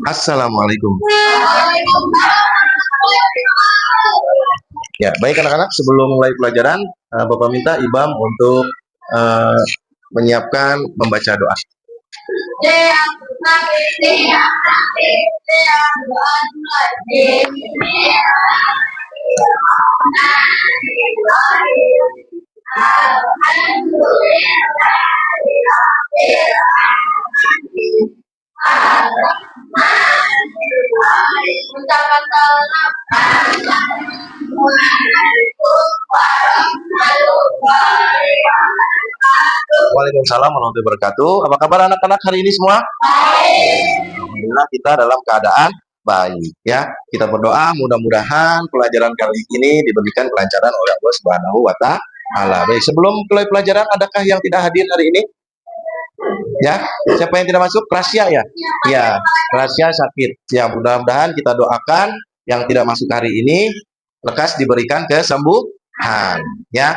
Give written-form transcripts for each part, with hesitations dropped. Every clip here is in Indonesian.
Assalamualaikum. Ya, baik anak-anak, sebelum mulai pelajaran, Bapak minta Ibam untuk eh, menyiapkan membaca doa. Waalaikumsalam warahmatullahi wabarakatuh. Apa kabar anak-anak hari ini semua? Alhamdulillah kita dalam keadaan baik ya. Kita berdoa mudah-mudahan pelajaran kali ini diberikan kelancaran oleh Allah Subhanahu wa taala. Baik, sebelum mulai pelajaran adakah yang tidak hadir hari ini? Ya, siapa yang tidak masuk? Rahasia ya? Ya, rahasia sakit. Ya, mudah-mudahan kita doakan yang tidak masuk hari ini lekas diberikan kesembuhan ya.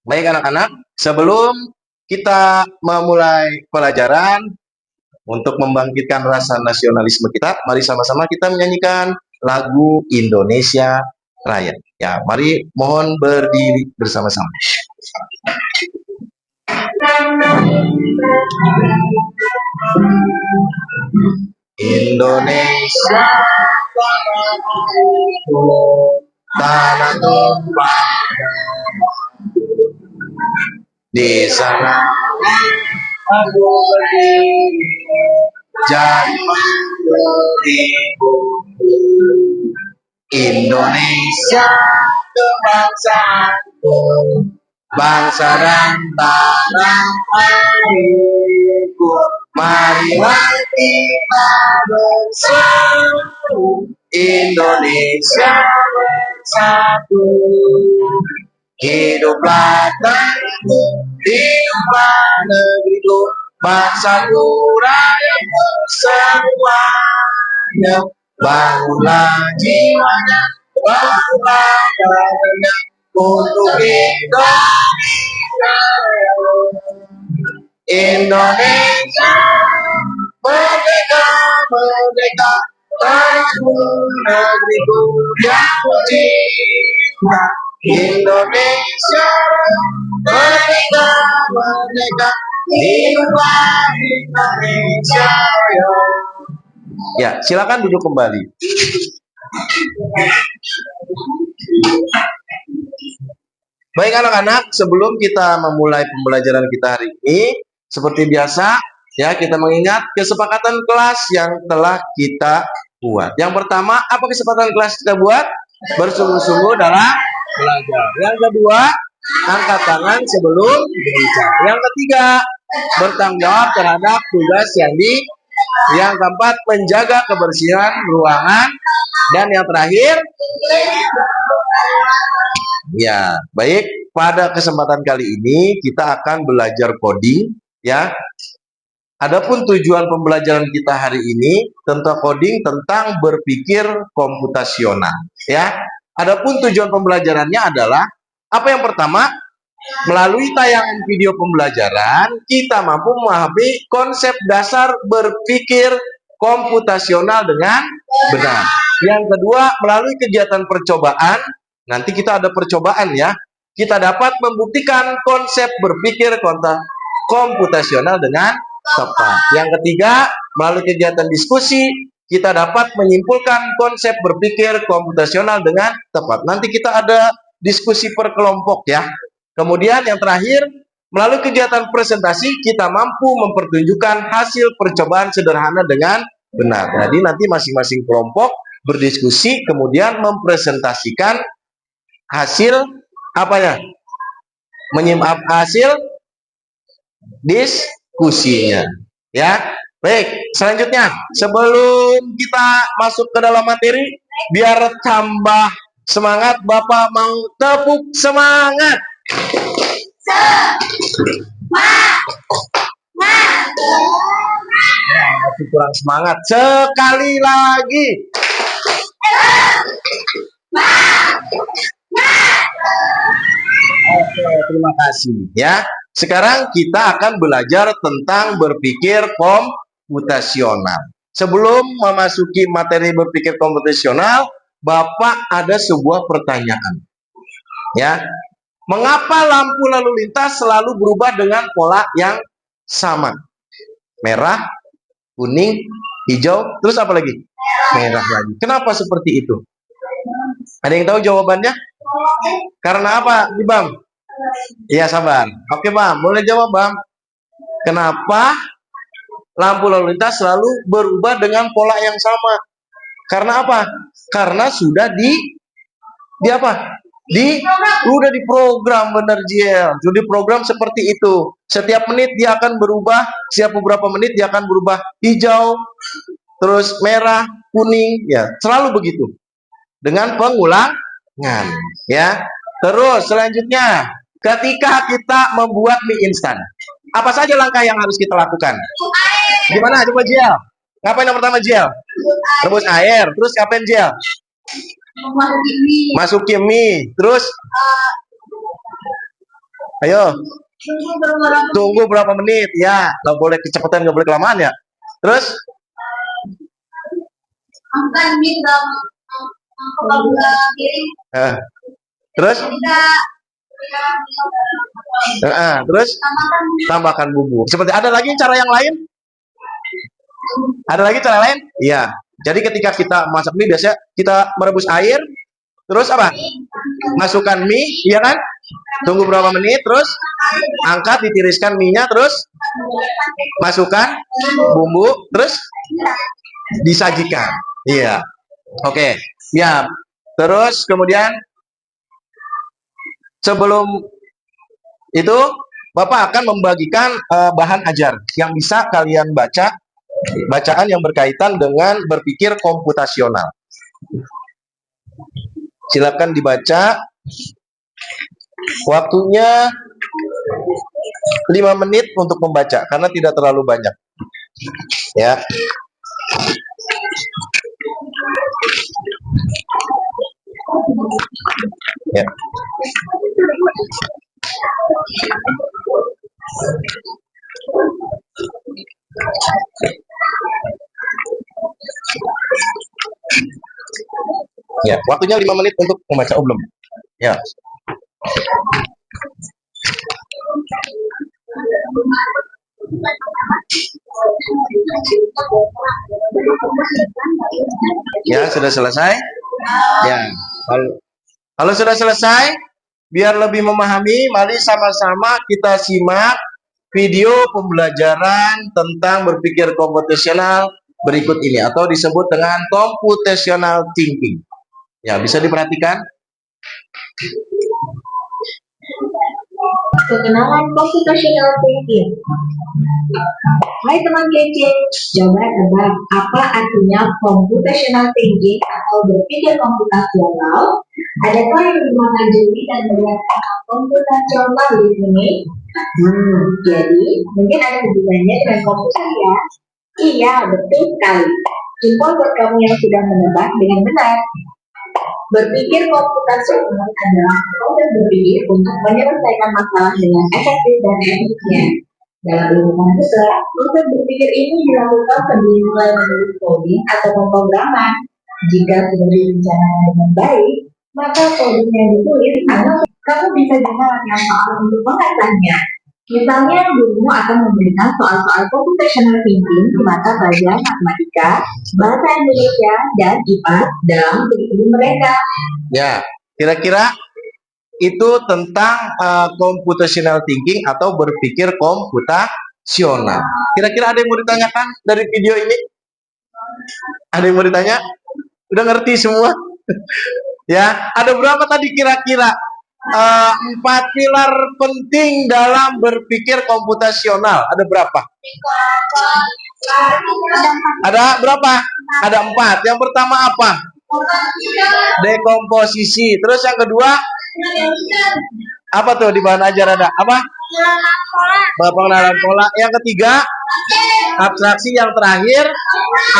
Baik anak-anak, sebelum kita memulai pelajaran untuk membangkitkan rasa nasionalisme kita, mari sama-sama kita menyanyikan lagu Indonesia Raya. Ya, mari mohon berdiri bersama-sama. Indonesia tanah tumpah di sana aku berdiri jadi beribu. Indonesia kebangsaanku, bangsa dan tanah airku. Marilah kita bersatu, Indonesia bersatu. Hiduplah tanahku, hiduplah negeriku, bangsaku, rakyatku semuanya. Bangunlah jiwanya, bangunlah badannya untuk Indonesia. Indonesia merdeka, merdeka, tanahku, negeriku yang kucinta. Indonesia merdeka, merdeka, hiduplah Indonesia. Ya, silakan duduk kembali. Baik anak-anak, sebelum kita memulai pembelajaran kita hari ini, seperti biasa, ya kita mengingat kesepakatan kelas yang telah kita buat. Yang pertama, apa kesepakatan kelas kita buat? Bersungguh-sungguh dalam belajar. Yang kedua, angkat tangan sebelum berbicara. Yang ketiga, bertanggung jawab terhadap tugas yang keempat, menjaga kebersihan ruangan. Dan yang terakhir, ya, baik, pada kesempatan kali ini kita akan belajar coding ya. Adapun tujuan pembelajaran kita hari ini tentang coding, tentang berpikir komputasional ya. Adapun tujuan pembelajarannya adalah apa? Yang pertama, melalui tayangan video pembelajaran kita mampu memahami konsep dasar berpikir komputasional dengan benar. Yang kedua, melalui kegiatan percobaan, nanti kita ada percobaan ya, kita dapat membuktikan konsep berpikir komputasional dengan tepat. Yang ketiga, melalui kegiatan diskusi, kita dapat menyimpulkan konsep berpikir komputasional dengan tepat. Nanti kita ada diskusi per kelompok ya. Kemudian yang terakhir, melalui kegiatan presentasi, kita mampu mempertunjukkan hasil percobaan sederhana dengan benar. Jadi nanti masing-masing kelompok berdiskusi, kemudian mempresentasikan hasil apanya? Hasil diskusinya. Ya, baik. Selanjutnya, sebelum kita masuk ke dalam materi, biar tambah semangat, Bapak mau tepuk semangat. Masih kurang semangat. Sekali lagi. Oke, terima kasih ya. Sekarang kita akan belajar tentang berpikir komputasional. sebelum memasuki materi berpikir komputasional, Bapak ada sebuah pertanyaan. Ya, mengapa lampu lalu lintas selalu berubah dengan pola yang sama? Merah, kuning, hijau, terus apa lagi? Merah lagi. Kenapa seperti itu? Ada yang tahu jawabannya? Karena apa, Bang? Iya, sabar. Oke, Bang. Boleh jawab, Bang. Kenapa lampu lalu lintas selalu berubah dengan pola yang sama? Karena apa? Karena sudah di apa? Udah diprogram, bener Jiel. Jadi program seperti itu. Setiap menit dia akan berubah, setiap beberapa menit dia akan berubah hijau, terus merah, kuning, ya, selalu begitu. Dengan pengulangan, ya. Terus selanjutnya, ketika kita membuat mie instan, apa saja langkah yang harus kita lakukan? Gimana? Coba Jiel. Ngapain yang pertama Jiel? Rebus air. Terus ngapain Jiel? Masukin mie. Terus? Ayo. Tunggu berapa menit? Ya, nggak boleh kecepatan, nggak boleh kelamaan ya. Terus? Terus? Terus? Tambahkan bumbu. Seperti ada lagi cara yang lain? Ada lagi cara lain? Iya. Jadi ketika kita masak mie biasanya kita merebus air, terus apa? Masukkan mie, iya kan? Tunggu berapa menit, terus angkat, ditiriskan mie-nya, terus masukkan bumbu, terus disajikan. Iya. Oke. Ya. Terus kemudian sebelum itu Bapak akan membagikan bahan ajar yang bisa kalian baca. Bacaan yang berkaitan dengan berpikir komputasional. Silakan dibaca. Waktunya 5 menit untuk membaca karena tidak terlalu banyak. Ya. Ya. Ya, waktunya 5 menit untuk membaca. Belum. Ya. Ya, sudah selesai? Ya. Kalau sudah selesai, biar lebih memahami, mari sama-sama kita simak video pembelajaran tentang berpikir komputasional berikut ini atau disebut dengan computational thinking. Ya, bisa diperhatikan. Pengenalan computational thinking. Hai teman kece, coba tebak apa artinya computational thinking atau berpikir komputasional? Adakah yang mengajari dan melihat hal komputasional di sini? Jadi mungkin ada hubungannya dengan komputer ya? Iya, betul sekali. Jempol buat kamu yang sudah menebak dengan benar. Berpikir komputasional adalah proses berpikir untuk menyelesaikan masalah dengan efektif dan efisien. Dalam ilmu komputer, proses berpikir ini dilakukan sebelum mulai menulis coding atau pemrograman. Jika sudah direncanakan dengan baik, maka coding yang ditulis kamu bisa juga latihan soal untuk mengatasinya. Misalnya, gurumu akan memberikan soal-soal computational thinking di mata pelajaran matematika, bahasa Indonesia, dan IPA dalam kurikulum mereka. Ya, kira-kira itu tentang computational thinking atau berpikir komputasional. Kira-kira ada yang mau ditanyakan dari video ini? Ada yang mau ditanya? Udah ngerti semua? Ya, ada berapa tadi kira-kira? 4 pilar penting dalam berpikir komputasional. Ada berapa? Ada berapa? Ada 4. Yang pertama apa? Dekomposisi. Terus yang kedua? Apa tuh di bahan ajar ada? Apa? Pengenalan pola. Yang ketiga? Abstraksi. Yang terakhir?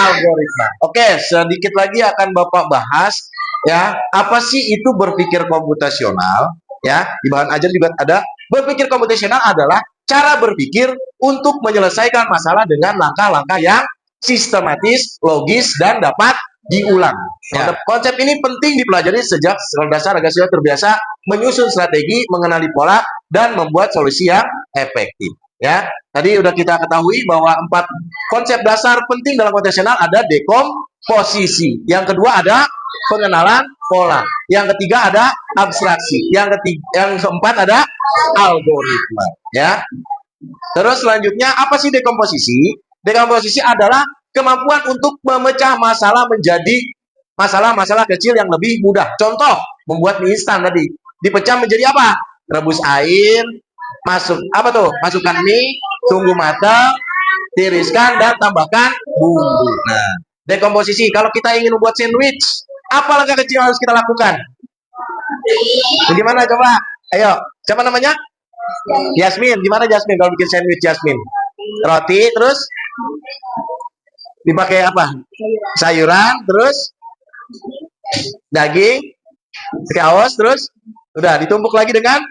Algoritma. Oke, sedikit lagi akan Bapak bahas. Ya, apa sih itu berpikir komputasional? Ya, di bahan ajar juga ada. Berpikir komputasional adalah cara berpikir untuk menyelesaikan masalah dengan langkah-langkah yang sistematis, logis, dan dapat diulang. Ya. Konsep ini penting dipelajari sejak sekolah dasar agar sudah terbiasa menyusun strategi, mengenali pola, dan membuat solusi yang efektif. Ya, tadi udah kita ketahui bahwa 4 konsep dasar penting dalam kontekstual ada dekomposisi. Yang kedua ada pengenalan pola. Yang ketiga ada abstraksi. Yang keempat ada algoritma. Ya. Terus selanjutnya apa sih dekomposisi? Dekomposisi adalah kemampuan untuk memecah masalah menjadi masalah-masalah kecil yang lebih mudah. Contoh, membuat mie instan tadi. Dipecah menjadi apa? Rebus air, masukkan mie, tunggu matang, tiriskan dan tambahkan bumbu. Nah, dekomposisi. Kalau kita ingin membuat sandwich, apa langkah kecil yang harus kita lakukan? Bagaimana coba? Ayo, siapa namanya? Yasmin. Gimana Yasmin kalau bikin sandwich Yasmin? Roti, terus dipakai apa? Sayuran, terus daging, saus, terus udah ditumbuk lagi dengan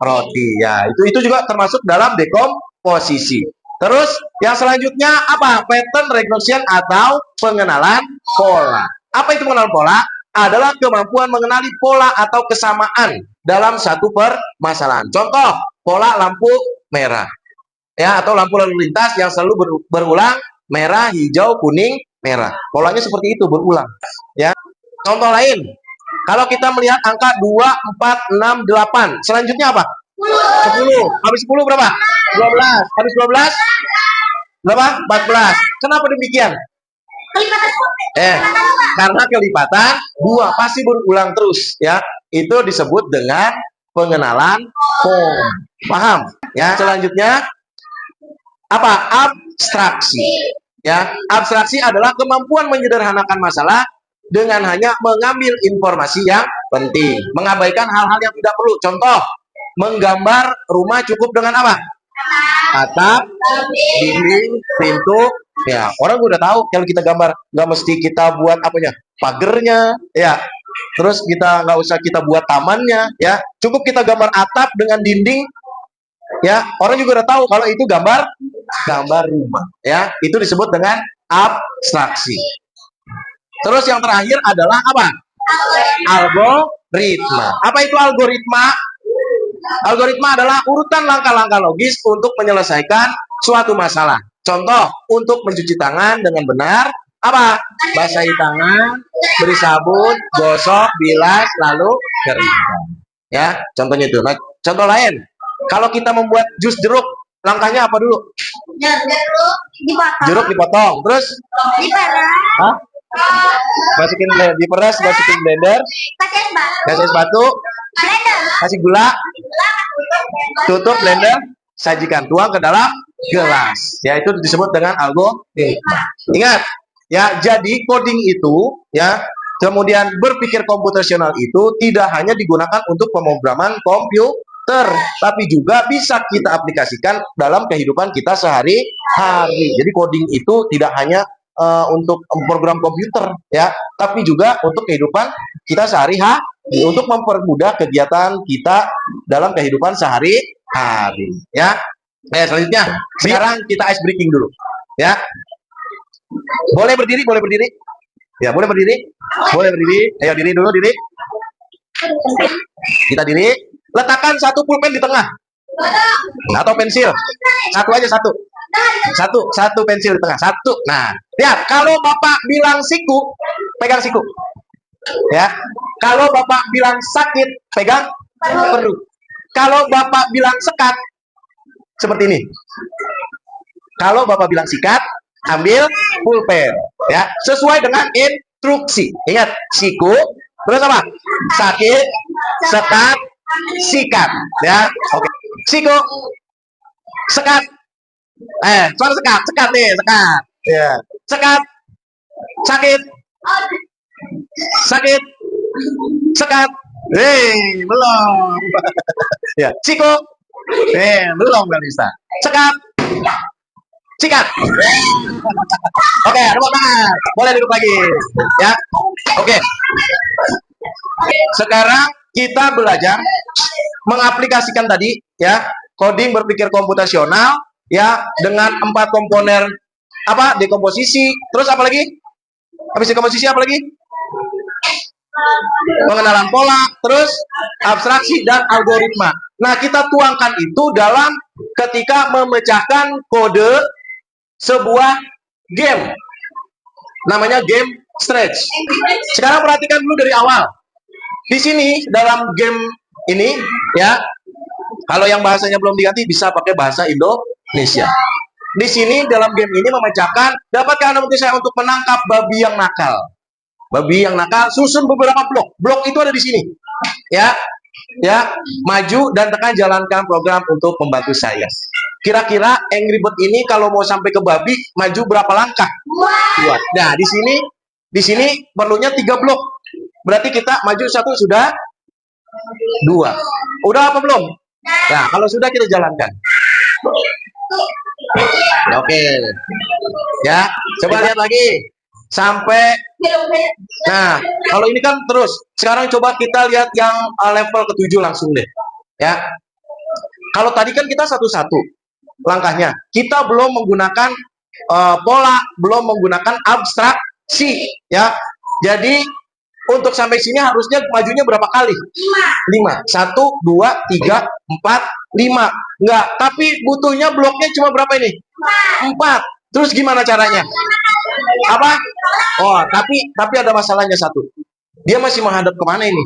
roti. Ya, itu juga termasuk dalam dekomposisi. Terus yang selanjutnya apa? Pattern recognition atau pengenalan pola. Apa itu pengenalan pola? Adalah kemampuan mengenali pola atau kesamaan dalam satu permasalahan. Contoh, pola lampu merah. Ya, atau lampu lalu lintas yang selalu berulang merah, hijau, kuning, merah. Polanya seperti itu, berulang. Ya. Contoh lain, kalau kita melihat angka 2, 4, 6, 8, selanjutnya apa? 10. Habis 10 berapa? 12. Habis 12 berapa? 14. Kenapa demikian? Karena kelipatan 2 pasti berulang terus, ya. Itu disebut dengan pengenalan pola. Paham? Ya, selanjutnya apa? Abstraksi. Ya, abstraksi adalah kemampuan menyederhanakan masalah dengan hanya mengambil informasi yang penting, mengabaikan hal-hal yang tidak perlu. Contoh, menggambar rumah cukup dengan apa? Atap, dinding, pintu. Ya, orang udah tahu kalau kita gambar, nggak mesti kita buat apanya, pagernya, ya. Terus nggak usah kita buat tamannya, ya. Cukup kita gambar atap dengan dinding, ya. Orang juga udah tahu kalau itu gambar rumah, ya. Itu disebut dengan abstraksi. Terus yang terakhir adalah apa? Algoritma. Apa itu algoritma? Algoritma adalah urutan langkah-langkah logis untuk menyelesaikan suatu masalah. Contoh, untuk mencuci tangan dengan benar, apa? Basahi tangan, beri sabun, gosok, bilas, lalu keringkan. Ya, contohnya itu. Nah, contoh lain, kalau kita membuat jus jeruk, langkahnya apa dulu? Jeruk dipotong. Terus? Diperas. Diperas, masukin blender. Kasih es batu. Kasih gula. Tutup blender. Sajikan, tuang ke dalam gelas. Ya, itu disebut dengan algoritma. Ingat, ya, jadi coding itu, ya, kemudian berpikir komputasional itu tidak hanya digunakan untuk pemrograman komputer, tapi juga bisa kita aplikasikan dalam kehidupan kita sehari-hari. Jadi coding itu tidak hanya untuk program komputer, ya, tapi juga untuk kehidupan kita sehari-hari, untuk mempermudah kegiatan kita dalam kehidupan sehari-hari, ya. Selanjutnya, sekarang kita ice breaking dulu, ya. Boleh berdiri, ya, boleh berdiri, ayo diri dulu, diri. Kita diri, letakkan satu pulpen di tengah, atau pensil, satu pensil di tengah, satu. Nah, lihat, kalau Bapak bilang siku, pegang siku, ya. Kalau Bapak bilang sakit, pegang perut. Kalau Bapak bilang sekat, seperti ini. Kalau Bapak bilang sikat, ambil pulpen, ya, sesuai dengan instruksi. Ingat, siku, terus apa? Sakit, sekat, sikat, ya. Oke. Siku, sekat. Soal sekat nih, sekat. Ya. Sekat, sakit, sekat. Belum. Ya, siku. Belum nggak bisa. Sekat, sikat. Oke, tepuk tangan. Boleh duduk lagi, ya. Oke. Sekarang kita belajar mengaplikasikan tadi, ya, coding berpikir komputasional, ya, dengan 4 komponen apa? Dekomposisi. Terus apa lagi? Habis dekomposisi apa lagi? Pengenalan pola, terus abstraksi dan algoritma. Nah, kita tuangkan itu dalam ketika memecahkan kode sebuah game. Namanya game stretch. Sekarang perhatikan dulu dari awal. Di sini dalam game ini ya, kalau yang bahasanya belum diganti bisa pakai bahasa Indonesia. Di sini dalam game ini memecahkan, dapatkah Anda bantu saya untuk menangkap babi yang nakal? Babi yang nakal, susun beberapa blok. Blok itu ada di sini. Ya, ya, maju dan tekan jalankan program untuk membantu saya. Kira-kira Angry Bird ini kalau mau sampai ke babi, maju berapa langkah? 2. Nah, di sini perlunya 3 blok. Berarti kita maju 1 sudah 2. Udah apa belum? Nah, kalau sudah kita jalankan. Oke. Ya, coba lihat lagi. Sampai, nah, kalau ini kan terus. Sekarang coba kita lihat yang level ke-7 langsung deh. Ya. Kalau tadi kan kita satu-satu langkahnya. Kita belum menggunakan pola, belum menggunakan abstraksi, ya. Jadi untuk sampai sini harusnya majunya berapa kali? 5. 1, 2, 3, 4, 5. Enggak, tapi butuhnya bloknya cuma berapa ini? 4. Terus gimana caranya? Apa? Oh, tapi ada masalahnya satu. Dia masih menghadap kemana ini?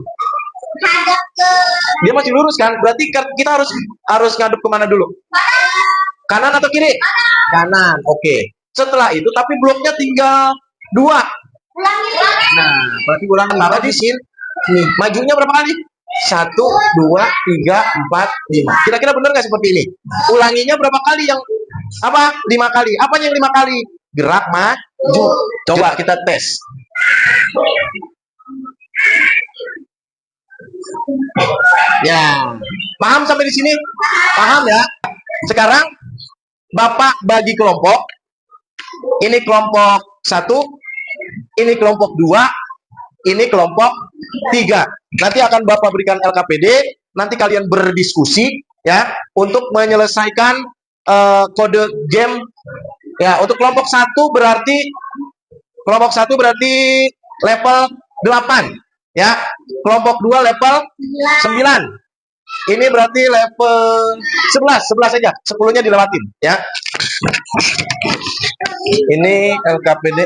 Dia masih lurus kan? Berarti kita harus ngadep kemana dulu? Kanan atau kiri? Kanan. Oke. Setelah itu, tapi bloknya tinggal 2. Nah, berarti ulang berapa di sini? Nih, majunya berapa kali? 1, 2, 3, 4, 5. Kira-kira benar nggak seperti ini? Ulanginya berapa kali yang apa? 5 kali. Apa yang 5 kali? Gerak maju. Coba kita tes. Ya, paham sampai di sini? Paham ya? Sekarang Bapak bagi kelompok. Ini kelompok 1, ini kelompok 2, ini kelompok 3. Nanti akan Bapak berikan LKPD, nanti kalian berdiskusi ya untuk menyelesaikan kode game. Ya, untuk kelompok 1 berarti level 8 ya. Kelompok 2 level 9. Ini berarti level 11 saja. 10-nya dilewatin ya. Ini LKPD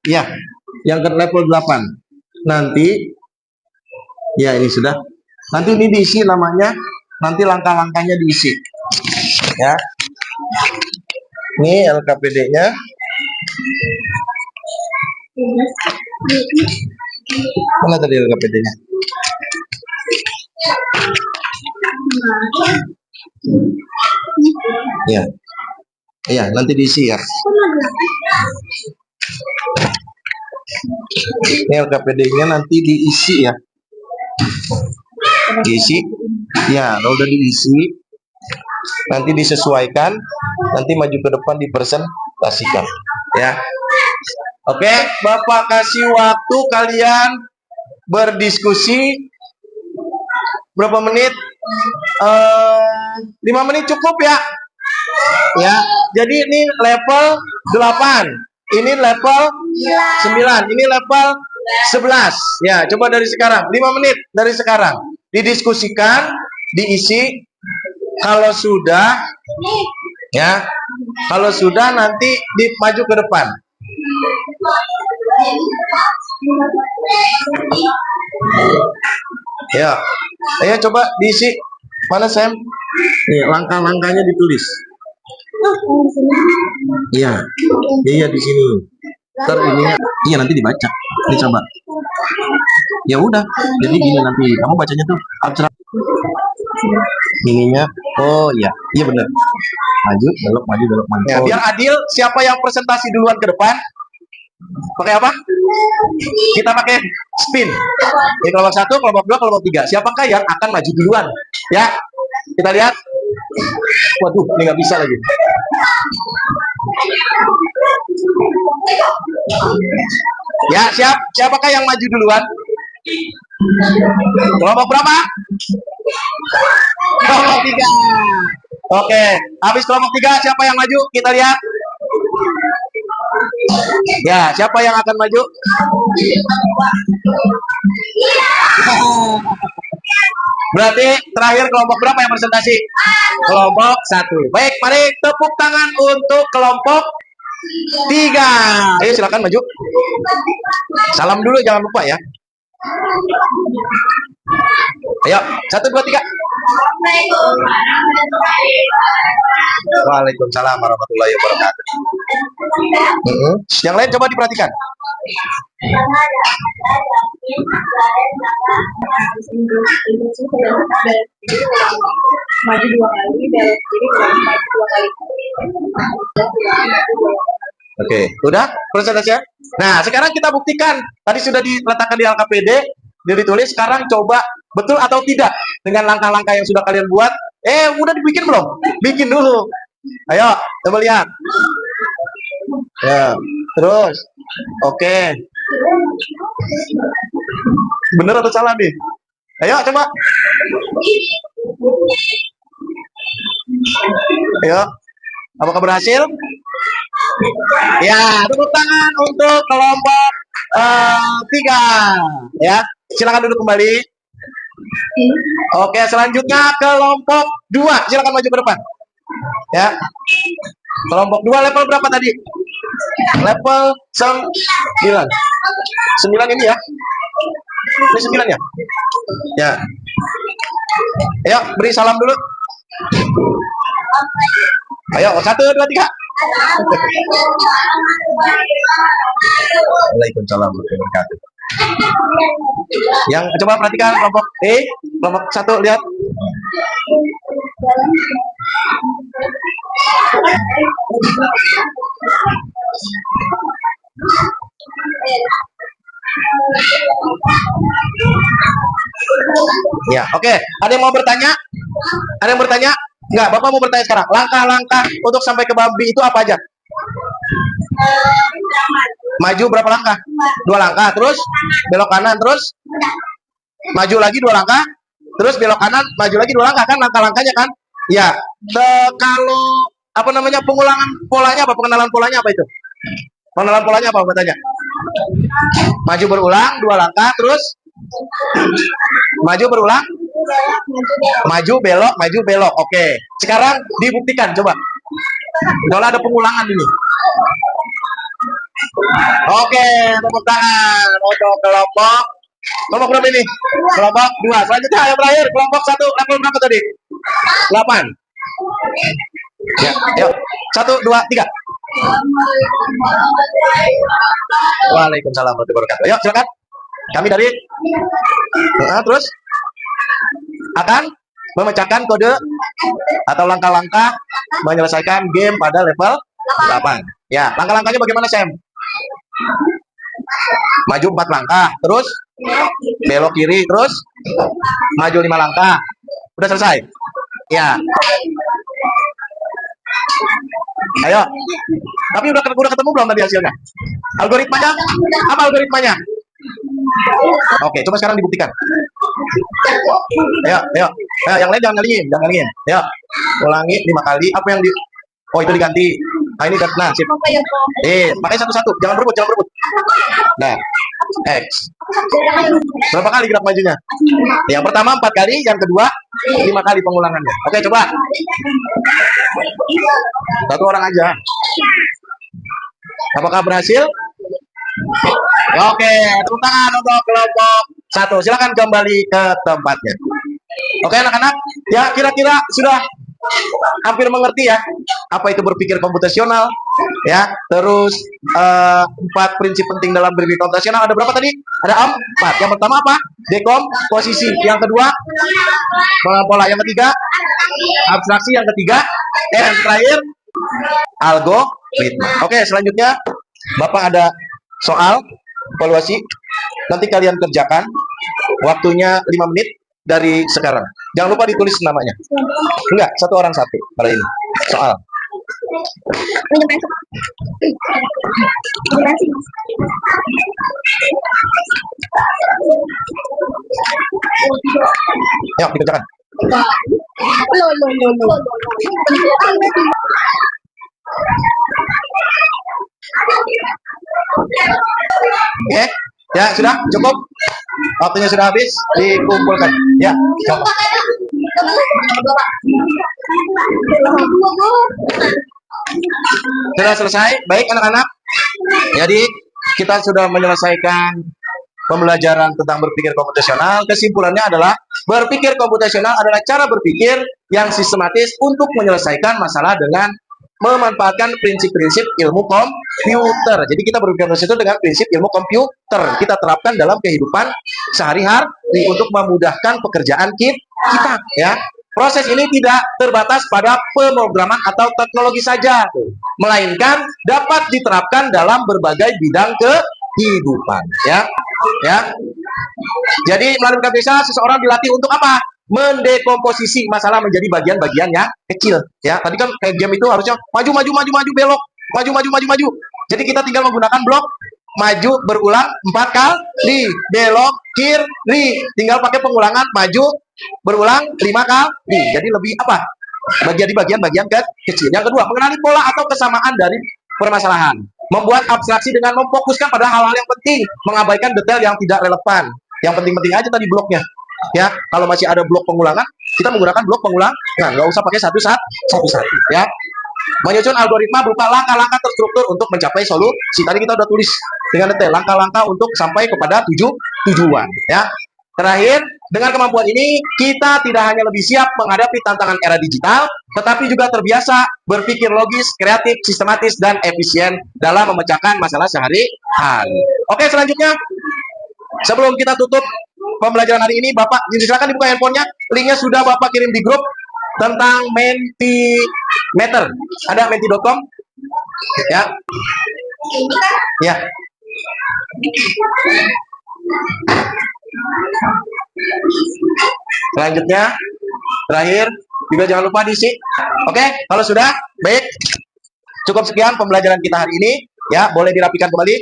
ya, yang ke level 8. Nanti ya ini sudah. Nanti ini diisi namanya, nanti langkah-langkahnya diisi. Ya. Ini LKPD-nya. Mana tadi LKPD-nya? Ya. Iya, nanti diisi ya. Ini LKPD-nya nanti diisi ya. Diisi. Ya, kalau udah diisi, nanti disesuaikan, nanti maju ke depan dipresentasikan ya. Oke, Bapak kasih waktu kalian berdiskusi berapa menit? 5 menit cukup ya. Ya, jadi ini level 8, ini level 9, ini level 11. Ya, coba dari sekarang, 5 menit dari sekarang didiskusikan, diisi. Kalau sudah ya, kalau sudah nanti maju ke depan. Ya, ayo coba diisi. Mana Sam? Nih, langkah-langkahnya ditulis. Iya, iya di sini. Ntar ininya, iya nanti dibaca. Ini coba. Ya udah, jadi gini nanti kamu bacanya tuh abstrak. Ininya, oh iya, iya bener. Maju, belok, maju, belok, maju. Ya, biar adil, siapa yang presentasi duluan ke depan? Pakai apa? Kita pakai spin. Ini kelompok 1, kelompok 2, kelompok 3. Siapakah yang akan maju duluan? Ya, kita lihat. Waduh, ini nggak bisa lagi. Ya, siapakah yang maju duluan? Kelompok berapa? Kelompok 3. Oke, habis kelompok 3 siapa yang maju? Kita lihat. Ya, siapa yang akan maju? Berarti terakhir kelompok berapa yang presentasi? Kelompok 1. Baik, mari tepuk tangan untuk kelompok 3. Ayo silakan maju. Salam dulu jangan lupa ya. Ayo, 1, 2, 3. Waalaikumsalam warahmatullahi wabarakatuh. Yang lain coba diperhatikan. Maju 2 kali, belok kiri, maju 2 kali. Oke, udah presentasinya? Nah, sekarang kita buktikan. Tadi sudah diletakkan di LKPD, ditulis. Sekarang coba betul atau tidak dengan langkah-langkah yang sudah kalian buat. Udah dibikin belum? Bikin dulu. Ayo, coba lihat. Ya, terus. Oke. Bener atau salah nih? Ayo, coba. Ayo. Apakah berhasil? Ya, tepuk tangan untuk kelompok 3. Ya, silakan duduk kembali. Oke, selanjutnya kelompok 2. Silakan maju ke depan. Ya. Kelompok 2 level berapa tadi? Level 9. 9 ini ya. Ini 9 ya? Ya. Ayo, beri salam dulu. Ayo, 1, 2, 3. Waalaikumsalam warahmatullahi wabarakatuh. Yang coba perhatikan kelompok kelompok 1 lihat. Ya, oke. Ada yang mau bertanya? Ada yang bertanya? Enggak, Bapak mau bertanya sekarang. Langkah-langkah untuk sampai ke Bambi itu apa aja? Maju berapa langkah? 2 langkah, terus belok kanan, terus maju lagi 2 langkah, terus belok kanan, maju lagi 2 langkah kan langkah-langkahnya kan? Ya. Kalau apa namanya pengulangan polanya apa? Pengenalan polanya apa itu? Pengenalan polanya apa bertanya? Maju berulang 2 langkah, terus maju berulang, maju belok. Oke. Sekarang dibuktikan coba. Soalnya ada pengulangan ini. Oke, tepuk tangan untuk kelompok berapa ini? Kelompok 2. Selanjutnya yang terakhir kelompok 1 level berapa tadi? 8. Ya, yuk. 1, 2, 3. Waalaikumsalam warahmatullahi wabarakatuh. Yuk, silakan. Kami dari terus akan memecahkan kode atau langkah-langkah menyelesaikan game pada level 8. Ya, langkah-langkahnya bagaimana, Sam? Maju 4 langkah, terus belok kiri, terus maju 5 langkah. Udah selesai? Ya. Ayo. Tapi udah ketemu belum tadi hasilnya? Algoritmanya? Apa algoritmanya? Oke, coba sekarang dibuktikan. Ayo, yang lain jangan ngalingin. Ayo, ulangi 5 kali. Apa yang Oh, itu diganti. Nah, ini nah, sip. Pakai satu-satu. Jangan berebut. Nah, X. Berapa kali gerak majunya? Yang pertama 4 kali, yang kedua 5 kali pengulangannya. Oke, coba. Satu orang aja. Apakah berhasil? Oke, tepuk tangan untuk kelompok 1. Silakan kembali ke tempatnya. Oke, anak-anak, ya kira-kira sudah hampir mengerti ya apa itu berpikir komputasional ya. Terus 4 prinsip penting dalam berpikir komputasional ada berapa tadi? Ada 4. Yang pertama apa? Dekomposisi. Yang kedua pengenalan pola. Yang ketiga abstraksi. Yang ketiga yang terakhir algoritma. Oke, selanjutnya Bapak ada soal evaluasi. Nanti kalian kerjakan. Waktunya 5 menit dari sekarang. Jangan lupa ditulis namanya. Enggak, 1 orang 1 pada ini. Soal. Yuk, dikerjakan. Oke? Ya, sudah cukup. Waktunya sudah habis, dikumpulkan. Ya, coba. Sudah selesai? Baik anak-anak. Jadi kita sudah menyelesaikan pembelajaran tentang berpikir komputasional. Kesimpulannya adalah berpikir komputasional adalah cara berpikir yang sistematis untuk menyelesaikan masalah dengan memanfaatkan prinsip-prinsip ilmu komputer. Jadi kita berpikir itu dengan prinsip ilmu komputer. Kita terapkan dalam kehidupan sehari-hari untuk memudahkan pekerjaan kita, ya. Proses ini tidak terbatas pada pemrograman atau teknologi saja, melainkan dapat diterapkan dalam berbagai bidang kehidupan, ya. Ya. Jadi melalui KPSA seseorang dilatih untuk apa? Mendekomposisi masalah menjadi bagian-bagian yang kecil, ya. Tadi kan kayak game itu harusnya maju belok, maju. Jadi kita tinggal menggunakan blok maju berulang 4 kali, belok kiri, tinggal pakai pengulangan maju berulang 5 kali. Jadi lebih apa? Jadi bagian-bagian kecil. Yang kedua, mengenali pola atau kesamaan dari permasalahan. Membuat abstraksi dengan memfokuskan pada hal-hal yang penting, mengabaikan detail yang tidak relevan. Yang penting-penting aja tadi bloknya. Ya, kalau masih ada blok pengulangan, kita menggunakan blok pengulangan, nggak usah pakai satu-satu, ya. Menyusun algoritma berupa langkah-langkah terstruktur untuk mencapai solusi. Tadi kita udah tulis dengan detail langkah-langkah untuk sampai kepada tujuan, ya. Terakhir, dengan kemampuan ini kita tidak hanya lebih siap menghadapi tantangan era digital, tetapi juga terbiasa berpikir logis, kreatif, sistematis, dan efisien dalam memecahkan masalah sehari-hari. Oke, selanjutnya, sebelum kita tutup pembelajaran hari ini, Bapak silakan dibuka handphonenya. Linknya sudah Bapak kirim di grup tentang Mentimeter. Ada menti.com, ya. Ya. Selanjutnya, terakhir, juga jangan lupa diisi. Oke, kalau sudah, baik. Cukup sekian pembelajaran kita hari ini. Ya, boleh dirapikan kembali.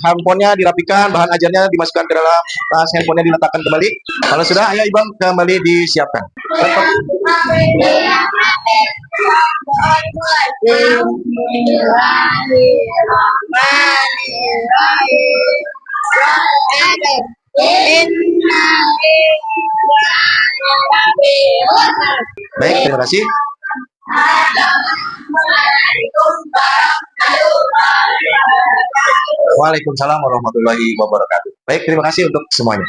Handphonenya dirapikan, bahan ajarnya dimasukkan ke dalam tas, handphonenya diletakkan kembali. Kalau sudah, ayo Ibang kembali disiapkan. Baik, terima kasih. Waalaikumsalam warahmatullahi wabarakatuh. Baik, terima kasih untuk semuanya.